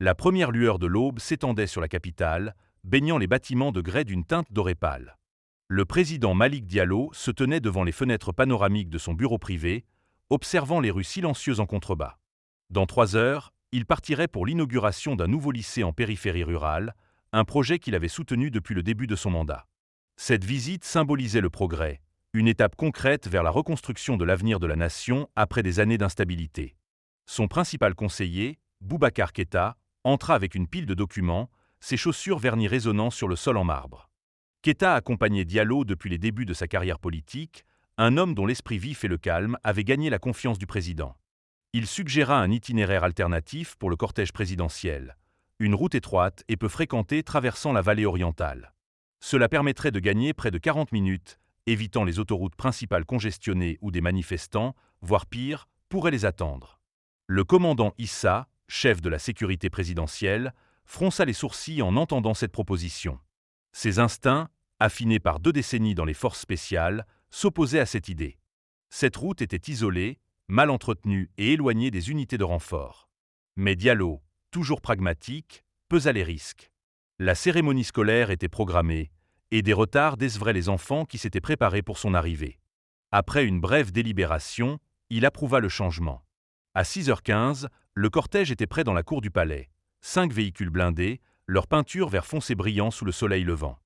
La première lueur de l'aube s'étendait sur la capitale, baignant les bâtiments de grès d'une teinte dorée pâle. Le président Malick Diallo se tenait devant les fenêtres panoramiques de son bureau privé, observant les rues silencieuses en contrebas. Dans 3 heures, il partirait pour l'inauguration d'un nouveau lycée en périphérie rurale, un projet qu'il avait soutenu depuis le début de son mandat. Cette visite symbolisait le progrès, une étape concrète vers la reconstruction de l'avenir de la nation après des années d'instabilité. Son principal conseiller, Boubacar Keïta, entra avec une pile de documents, ses chaussures vernies résonnant sur le sol en marbre. Keïta accompagnait Diallo depuis les débuts de sa carrière politique, un homme dont l'esprit vif et le calme avaient gagné la confiance du président. Il suggéra un itinéraire alternatif pour le cortège présidentiel, une route étroite et peu fréquentée traversant la vallée orientale. Cela permettrait de gagner près de 40 minutes, évitant les autoroutes principales congestionnées où des manifestants, voire pire, pourraient les attendre. Le commandant Issa, chef de la sécurité présidentielle, fronça les sourcils en entendant cette proposition. Ses instincts, affinés par 2 décennies dans les forces spéciales, s'opposaient à cette idée. Cette route était isolée, mal entretenue et éloignée des unités de renfort. Mais Diallo, toujours pragmatique, pesa les risques. La cérémonie scolaire était programmée, et des retards décevraient les enfants qui s'étaient préparés pour son arrivée. Après une brève délibération, il approuva le changement. À 6h15, le cortège était prêt dans la cour du palais. 5 véhicules blindés, leur peinture vert foncé brillant sous le soleil levant.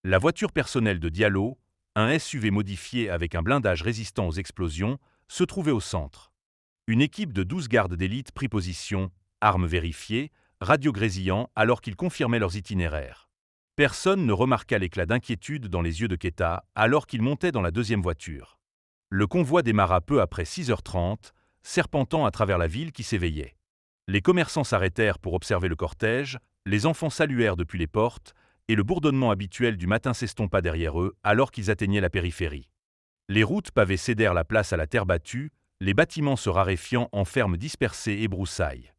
La voiture personnelle de Diallo, un SUV modifié avec un blindage résistant aux explosions, se trouvait au centre. Une équipe de 12 gardes d'élite prit position, armes vérifiées, radios grésillant alors qu'ils confirmaient leurs itinéraires. Personne ne remarqua l'éclat d'inquiétude dans les yeux de Keïta alors qu'il montait dans la deuxième voiture. Le convoi démarra peu après 6h30, serpentant à travers la ville qui s'éveillait. Les commerçants s'arrêtèrent pour observer le cortège, les enfants saluèrent depuis les portes, et le bourdonnement habituel du matin s'estompa derrière eux alors qu'ils atteignaient la périphérie. Les routes pavées cédèrent la place à la terre battue, les bâtiments se raréfiant en fermes dispersées et broussailles.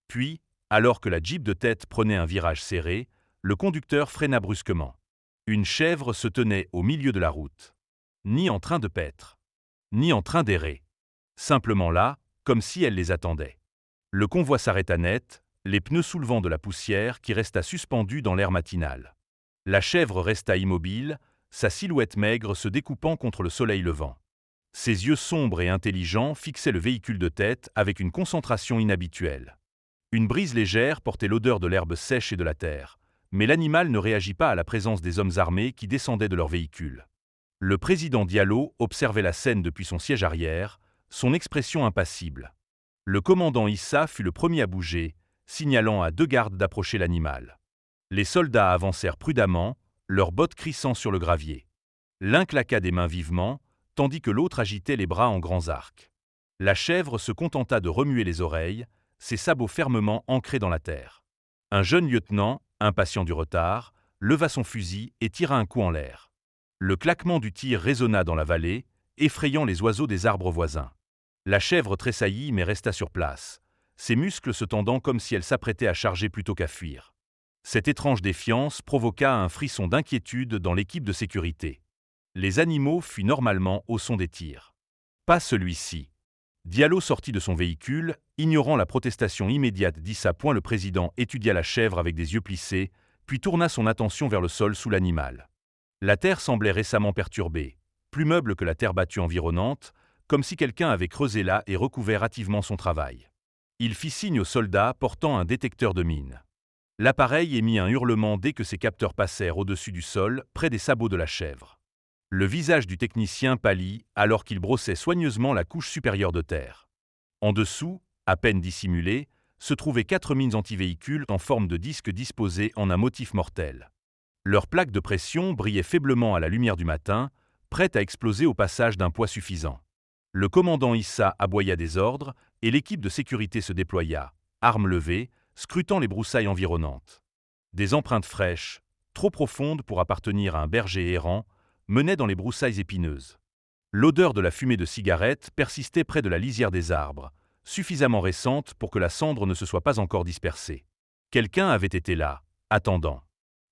Puis, alors que la Jeep de tête prenait un virage serré, le conducteur freina brusquement. Une chèvre se tenait au milieu de la route. Ni en train de paître, ni en train d'errer. Simplement là, comme si elle les attendait. Le convoi s'arrêta net, les pneus soulevant de la poussière qui resta suspendue dans l'air matinal. La chèvre resta immobile, sa silhouette maigre se découpant contre le soleil levant. Ses yeux sombres et intelligents fixaient le véhicule de tête avec une concentration inhabituelle. Une brise légère portait l'odeur de l'herbe sèche et de la terre, mais l'animal ne réagit pas à la présence des hommes armés qui descendaient de leur véhicule. Le président Diallo observait la scène depuis son siège arrière, son expression impassible. Le commandant Issa fut le premier à bouger, signalant à 2 gardes d'approcher l'animal. Les soldats avancèrent prudemment, leurs bottes crissant sur le gravier. L'un claqua des mains vivement, tandis que l'autre agitait les bras en grands arcs. La chèvre se contenta de remuer les oreilles, ses sabots fermement ancrés dans la terre. Un jeune lieutenant, impatient du retard, leva son fusil et tira un coup en l'air. Le claquement du tir résonna dans la vallée, effrayant les oiseaux des arbres voisins. La chèvre tressaillit mais resta sur place, ses muscles se tendant comme si elle s'apprêtait à charger plutôt qu'à fuir. Cette étrange défiance provoqua un frisson d'inquiétude dans l'équipe de sécurité. Les animaux fuient normalement au son des tirs. Pas celui-ci. Diallo sortit de son véhicule, ignorant la protestation immédiate d'Issa. Le président étudia la chèvre avec des yeux plissés, puis tourna son attention vers le sol sous l'animal. La terre semblait récemment perturbée, plus meuble que la terre battue environnante, comme si quelqu'un avait creusé là et recouvert hâtivement son travail. Il fit signe aux soldats portant un détecteur de mines. L'appareil émit un hurlement dès que ses capteurs passèrent au-dessus du sol, près des sabots de la chèvre. Le visage du technicien pâlit alors qu'il brossait soigneusement la couche supérieure de terre. En dessous, à peine dissimulées, se trouvaient 4 mines antivéhicules en forme de disque disposées en un motif mortel. Leurs plaques de pression brillaient faiblement à la lumière du matin, prêtes à exploser au passage d'un poids suffisant. Le commandant Issa aboya des ordres et l'équipe de sécurité se déploya, armes levées, scrutant les broussailles environnantes. Des empreintes fraîches, trop profondes pour appartenir à un berger errant, menaient dans les broussailles épineuses. L'odeur de la fumée de cigarette persistait près de la lisière des arbres, suffisamment récente pour que la cendre ne se soit pas encore dispersée. Quelqu'un avait été là, attendant.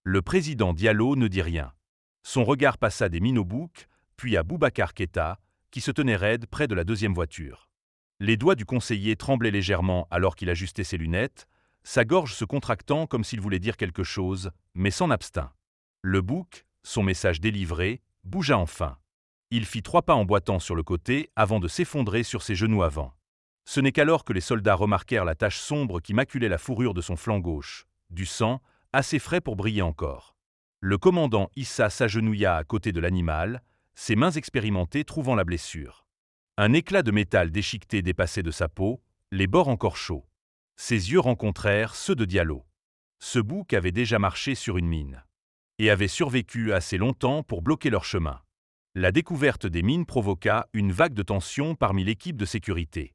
Le président Diallo ne dit rien. Son regard passa des mines au bouc, puis à Boubacar Keïta, qui se tenait raide près de la deuxième voiture. Les doigts du conseiller tremblaient légèrement alors qu'il ajustait ses lunettes, sa gorge se contractant comme s'il voulait dire quelque chose, mais s'en abstint. Le bouc, son message délivré, bougea enfin. Il fit 3 pas en boitant sur le côté avant de s'effondrer sur ses genoux avant. Ce n'est qu'alors que les soldats remarquèrent la tache sombre qui maculait la fourrure de son flanc gauche, du sang, assez frais pour briller encore. Le commandant Issa s'agenouilla à côté de l'animal, ses mains expérimentées trouvant la blessure. Un éclat de métal déchiqueté dépassait de sa peau, les bords encore chauds. Ses yeux rencontrèrent ceux de Diallo. Ce bouc avait déjà marché sur une mine et avait survécu assez longtemps pour bloquer leur chemin. La découverte des mines provoqua une vague de tension parmi l'équipe de sécurité.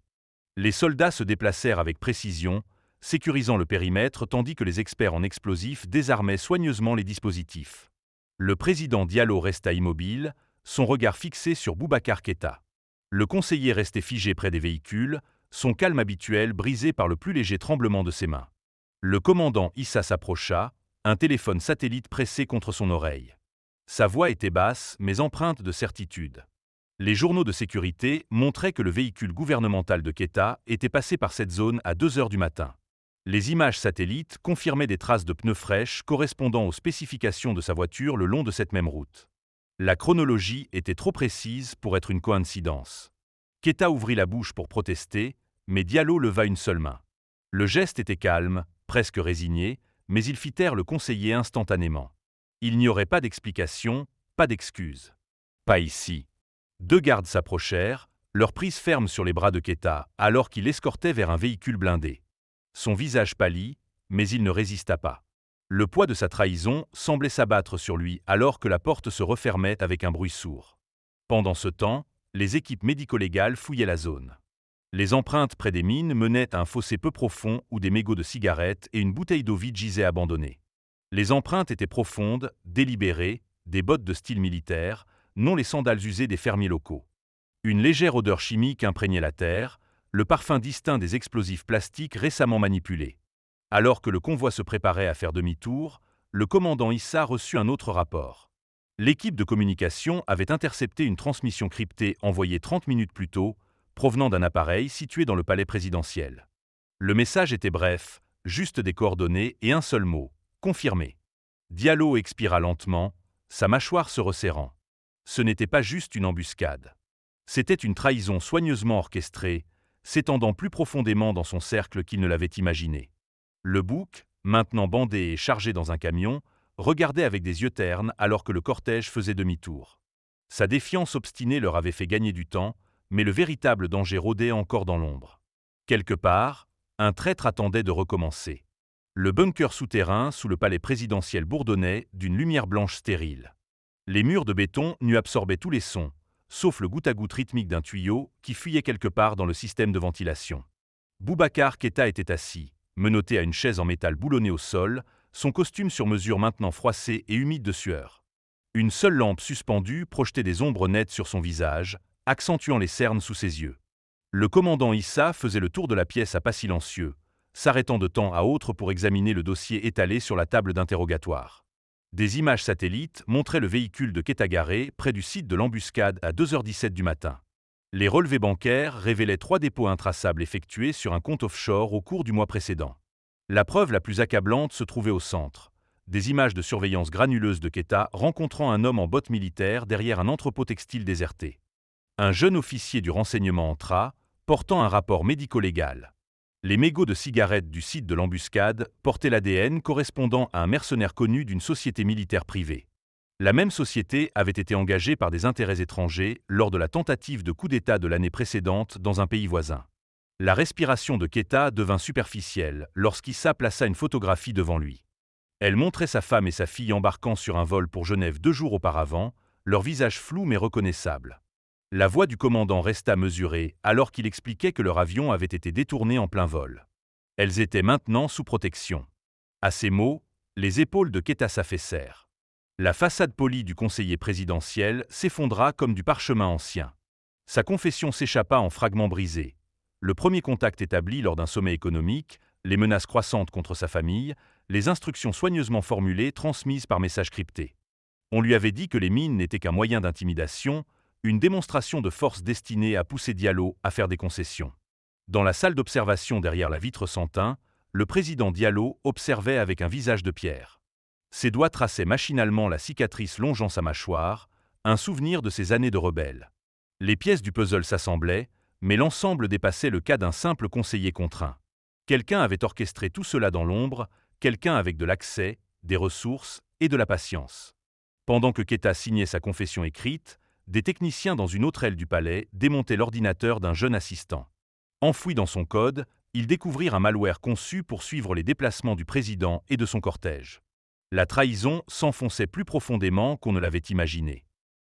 Les soldats se déplacèrent avec précision, sécurisant le périmètre tandis que les experts en explosifs désarmaient soigneusement les dispositifs. Le président Diallo resta immobile, son regard fixé sur Boubacar Keïta. Le conseiller restait figé près des véhicules, son calme habituel brisé par le plus léger tremblement de ses mains. Le commandant Issa s'approcha, un téléphone satellite pressé contre son oreille. Sa voix était basse, mais empreinte de certitude. Les journaux de sécurité montraient que le véhicule gouvernemental de Keïta était passé par cette zone à 2 heures du matin. Les images satellites confirmaient des traces de pneus fraîches correspondant aux spécifications de sa voiture le long de cette même route. La chronologie était trop précise pour être une coïncidence. Keïta ouvrit la bouche pour protester, mais Diallo leva une seule main. Le geste était calme, presque résigné, mais il fit taire le conseiller instantanément. Il n'y aurait pas d'explication, pas d'excuse. Pas ici. 2 gardes s'approchèrent, leur prise ferme sur les bras de Keïta, alors qu'il l'escortait vers un véhicule blindé. Son visage pâlit, mais il ne résista pas. Le poids de sa trahison semblait s'abattre sur lui alors que la porte se refermait avec un bruit sourd. Pendant ce temps, les équipes médico-légales fouillaient la zone. Les empreintes près des mines menaient à un fossé peu profond où des mégots de cigarettes et une bouteille d'eau vide gisaient abandonnés. Les empreintes étaient profondes, délibérées, des bottes de style militaire, non les sandales usées des fermiers locaux. Une légère odeur chimique imprégnait la terre, le parfum distinct des explosifs plastiques récemment manipulés. Alors que le convoi se préparait à faire demi-tour, le commandant Issa reçut un autre rapport. L'équipe de communication avait intercepté une transmission cryptée envoyée 30 minutes plus tôt, provenant d'un appareil situé dans le palais présidentiel. Le message était bref, juste des coordonnées et un seul mot, confirmé. Diallo expira lentement, sa mâchoire se resserrant. Ce n'était pas juste une embuscade. C'était une trahison soigneusement orchestrée, s'étendant plus profondément dans son cercle qu'il ne l'avait imaginé. Le bouc, maintenant bandé et chargé dans un camion, regardait avec des yeux ternes alors que le cortège faisait demi-tour. Sa défiance obstinée leur avait fait gagner du temps, mais le véritable danger rôdait encore dans l'ombre. Quelque part, un traître attendait de recommencer. Le bunker souterrain sous le palais présidentiel bourdonnait d'une lumière blanche stérile. Les murs de béton n'y absorbaient tous les sons, sauf le goutte-à-goutte rythmique d'un tuyau qui fuyait quelque part dans le système de ventilation. Boubacar Keïta était assis, menotté à une chaise en métal boulonnée au sol, son costume sur mesure maintenant froissé et humide de sueur. Une seule lampe suspendue projetait des ombres nettes sur son visage, accentuant les cernes sous ses yeux. Le commandant Issa faisait le tour de la pièce à pas silencieux, s'arrêtant de temps à autre pour examiner le dossier étalé sur la table d'interrogatoire. Des images satellites montraient le véhicule de Keïta garé près du site de l'embuscade à 2h17 du matin. Les relevés bancaires révélaient 3 dépôts intraçables effectués sur un compte offshore au cours du mois précédent. La preuve la plus accablante se trouvait au centre. Des images de surveillance granuleuse de Keïta rencontrant un homme en bottes militaires derrière un entrepôt textile déserté. Un jeune officier du renseignement entra, portant un rapport médico-légal. Les mégots de cigarettes du site de l'embuscade portaient l'ADN correspondant à un mercenaire connu d'une société militaire privée. La même société avait été engagée par des intérêts étrangers lors de la tentative de coup d'État de l'année précédente dans un pays voisin. La respiration de Keïta devint superficielle lorsqu'Issa plaça une photographie devant lui. Elle montrait sa femme et sa fille embarquant sur un vol pour Genève 2 jours auparavant, leur visage flou mais reconnaissable. La voix du commandant resta mesurée alors qu'il expliquait que leur avion avait été détourné en plein vol. Elles étaient maintenant sous protection. À ces mots, les épaules de Keïta s'affaissèrent. La façade polie du conseiller présidentiel s'effondra comme du parchemin ancien. Sa confession s'échappa en fragments brisés. Le premier contact établi lors d'un sommet économique, les menaces croissantes contre sa famille, les instructions soigneusement formulées transmises par message crypté. On lui avait dit que les mines n'étaient qu'un moyen d'intimidation, une démonstration de force destinée à pousser Diallo à faire des concessions. Dans la salle d'observation derrière la vitre sans teint, le président Diallo observait avec un visage de pierre. Ses doigts traçaient machinalement la cicatrice longeant sa mâchoire, un souvenir de ses années de rebelle. Les pièces du puzzle s'assemblaient, mais l'ensemble dépassait le cas d'un simple conseiller contraint. Quelqu'un avait orchestré tout cela dans l'ombre, quelqu'un avec de l'accès, des ressources et de la patience. Pendant que Keita signait sa confession écrite, des techniciens dans une autre aile du palais démontaient l'ordinateur d'un jeune assistant. Enfoui dans son code, ils découvrirent un malware conçu pour suivre les déplacements du président et de son cortège. La trahison s'enfonçait plus profondément qu'on ne l'avait imaginé.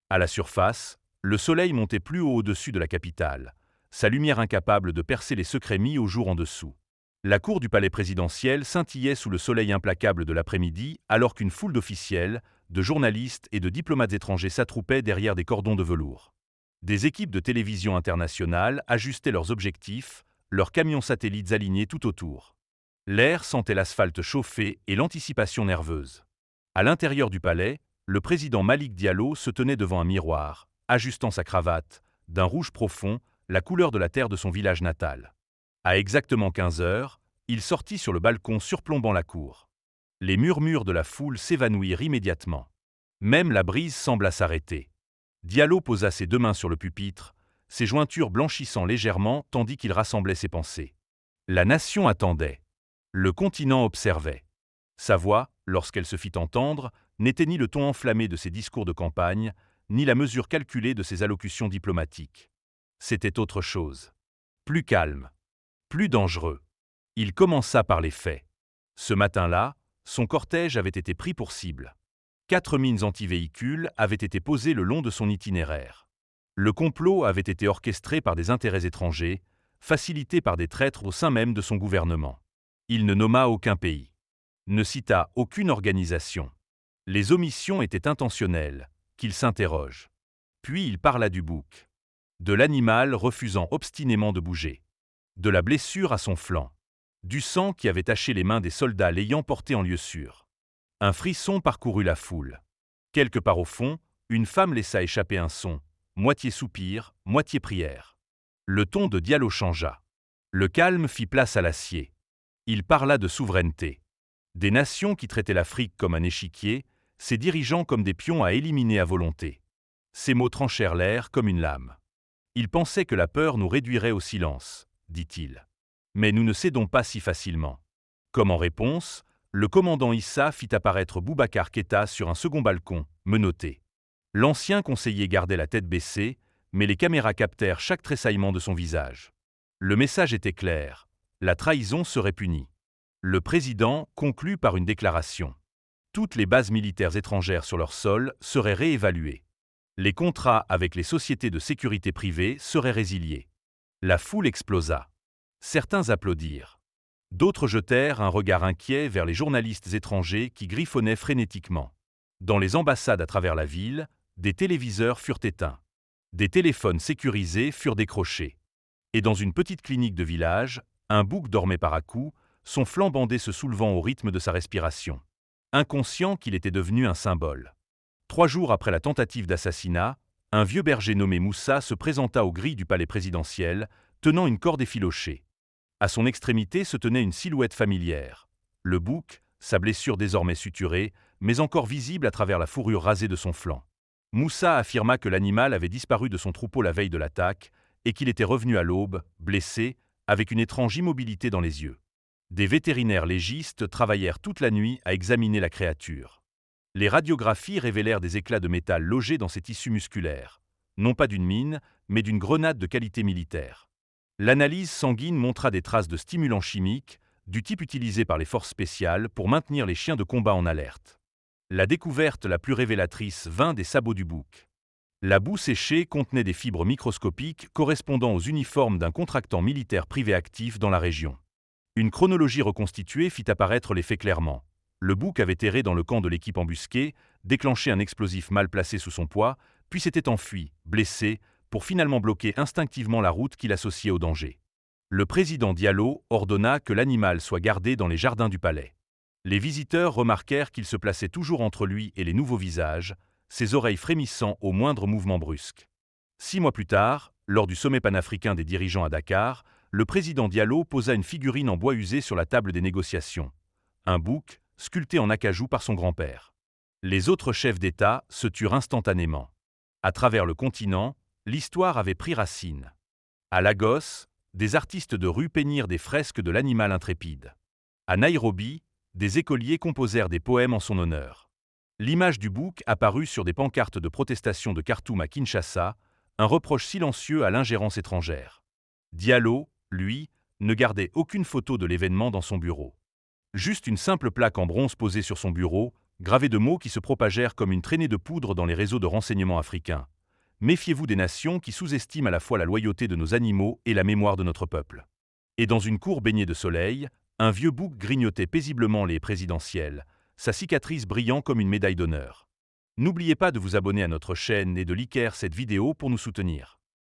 À la surface, le soleil montait plus haut au-dessus de la capitale, sa lumière incapable de percer les secrets mis au jour en dessous. La cour du palais présidentiel scintillait sous le soleil implacable de l'après-midi alors qu'une foule d'officiels, de journalistes et de diplomates étrangers s'attroupaient derrière des cordons de velours. Des équipes de télévision internationales ajustaient leurs objectifs, leurs camions satellites alignés tout autour. L'air sentait l'asphalte chauffé et l'anticipation nerveuse. À l'intérieur du palais, le président Malick Diallo se tenait devant un miroir, ajustant sa cravate, d'un rouge profond, la couleur de la terre de son village natal. À exactement 15 heures, il sortit sur le balcon surplombant la cour. Les murmures de la foule s'évanouirent immédiatement. Même la brise sembla s'arrêter. Diallo posa ses 2 mains sur le pupitre, ses jointures blanchissant légèrement tandis qu'il rassemblait ses pensées. La nation attendait. Le continent observait. Sa voix, lorsqu'elle se fit entendre, n'était ni le ton enflammé de ses discours de campagne, ni la mesure calculée de ses allocutions diplomatiques. C'était autre chose. Plus calme. Plus dangereux. Il commença par les faits. Ce matin-là, son cortège avait été pris pour cible. 4 mines anti-véhicules avaient été posées le long de son itinéraire. Le complot avait été orchestré par des intérêts étrangers, facilité par des traîtres au sein même de son gouvernement. Il ne nomma aucun pays. Ne cita aucune organisation. Les omissions étaient intentionnelles, qu'il s'interroge. Puis il parla du bouc. De l'animal refusant obstinément de bouger. De la blessure à son flanc. Du sang qui avait taché les mains des soldats l'ayant porté en lieu sûr. Un frisson parcourut la foule. Quelque part au fond, une femme laissa échapper un son, moitié soupir, moitié prière. Le ton de Diallo changea. Le calme fit place à l'acier. Il parla de souveraineté. Des nations qui traitaient l'Afrique comme un échiquier, ses dirigeants comme des pions à éliminer à volonté. Ces mots tranchèrent l'air comme une lame. Il pensait que la peur nous réduirait au silence, dit-il. Mais nous ne cédons pas si facilement. Comme en réponse, le commandant Issa fit apparaître Boubacar Keïta sur un second balcon, menotté. L'ancien conseiller gardait la tête baissée, mais les caméras captèrent chaque tressaillement de son visage. Le message était clair, la trahison serait punie. Le président conclut par une déclaration. Toutes les bases militaires étrangères sur leur sol seraient réévaluées. Les contrats avec les sociétés de sécurité privées seraient résiliés. La foule explosa. Certains applaudirent. D'autres jetèrent un regard inquiet vers les journalistes étrangers qui griffonnaient frénétiquement. Dans les ambassades à travers la ville, des téléviseurs furent éteints. Des téléphones sécurisés furent décrochés. Et dans une petite clinique de village, un bouc dormait par à-coups, son flanc bandé se soulevant au rythme de sa respiration. Inconscient qu'il était devenu un symbole. 3 jours après la tentative d'assassinat, un vieux berger nommé Moussa se présenta aux grilles du palais présidentiel, tenant une corde effilochée. À son extrémité se tenait une silhouette familière. Le bouc, sa blessure désormais suturée, mais encore visible à travers la fourrure rasée de son flanc. Moussa affirma que l'animal avait disparu de son troupeau la veille de l'attaque et qu'il était revenu à l'aube, blessé, avec une étrange immobilité dans les yeux. Des vétérinaires légistes travaillèrent toute la nuit à examiner la créature. Les radiographies révélèrent des éclats de métal logés dans ses tissus musculaires, non pas d'une mine, mais d'une grenade de qualité militaire. L'analyse sanguine montra des traces de stimulants chimiques, du type utilisé par les forces spéciales pour maintenir les chiens de combat en alerte. La découverte la plus révélatrice vint des sabots du bouc. La boue séchée contenait des fibres microscopiques correspondant aux uniformes d'un contractant militaire privé actif dans la région. Une chronologie reconstituée fit apparaître les faits clairement. Le bouc avait erré dans le camp de l'équipe embusquée, déclenché un explosif mal placé sous son poids, puis s'était enfui, blessé, pour finalement bloquer instinctivement la route qu'il associait au danger. Le président Diallo ordonna que l'animal soit gardé dans les jardins du palais. Les visiteurs remarquèrent qu'il se plaçait toujours entre lui et les nouveaux visages, ses oreilles frémissant au moindre mouvement brusque. 6 mois plus tard, lors du sommet panafricain des dirigeants à Dakar, le président Diallo posa une figurine en bois usé sur la table des négociations. Un bouc, sculpté en acajou par son grand-père. Les autres chefs d'État se turent instantanément. À travers le continent, l'histoire avait pris racine. À Lagos, des artistes de rue peignirent des fresques de l'animal intrépide. À Nairobi, des écoliers composèrent des poèmes en son honneur. L'image du bouc apparut sur des pancartes de protestation de Khartoum à Kinshasa, un reproche silencieux à l'ingérence étrangère. Diallo, lui, ne gardait aucune photo de l'événement dans son bureau. Juste une simple plaque en bronze posée sur son bureau, gravée de mots qui se propagèrent comme une traînée de poudre dans les réseaux de renseignement africains. Méfiez-vous des nations qui sous-estiment à la fois la loyauté de nos animaux et la mémoire de notre peuple. Et dans une cour baignée de soleil, un vieux bouc grignotait paisiblement les présidentielles, sa cicatrice brillant comme une médaille d'honneur. N'oubliez pas de vous abonner à notre chaîne et de liker cette vidéo pour nous soutenir.